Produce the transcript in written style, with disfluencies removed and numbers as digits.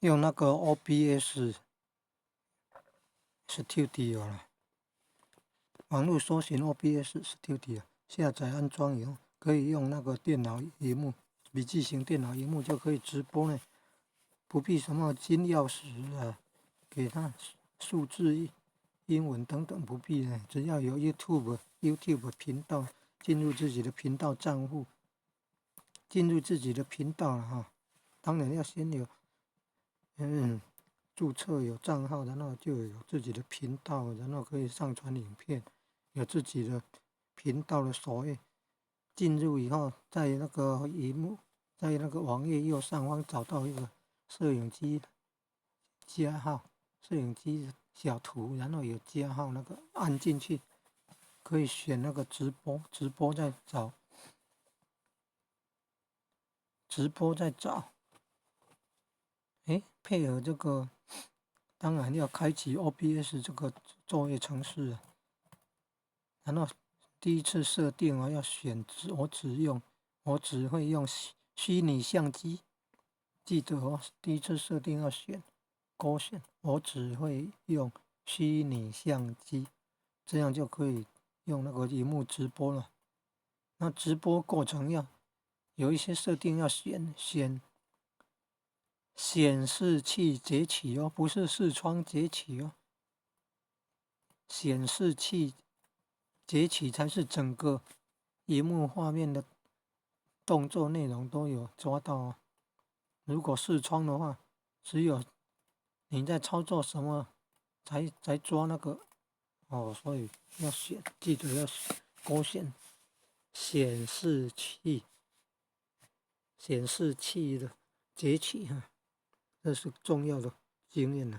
用那个 OBS Studio 啦，网络搜寻 OBS Studio， 下载安装以后，可以用那个电脑萤幕，笔记型电脑萤幕就可以直播呢，不必什么金钥匙啊，给它数字、英文等等不必呢，只要有 YouTube 频道，进入自己的频道账户，进入自己的频道了哈，当然要先有注册有账号，然后就有自己的频道，然后可以上传影片，有自己的频道的首页。进入以后，在那个荧幕，在那个网页右上方找到一个摄影机加号，摄影机小图，然后有加号那个按进去，可以选那个直播，直播再找，直播再找。配合这个，当然要开启 OBS 这个作业程式啊。然后第一次设定要选我只会用虚拟相机，记得哦，第一次设定要选勾选，我只会用虚拟相机，这样就可以用那个萤幕直播了。那直播过程要有一些设定要选显示器截取哦，不是视窗截取哦，显示器截取才是整个萤幕画面的动作内容都有抓到哦。如果视窗的话，只有你在操作什么才抓那个哦，所以要记得要勾选显示器的截取哈，这是重要的经验了。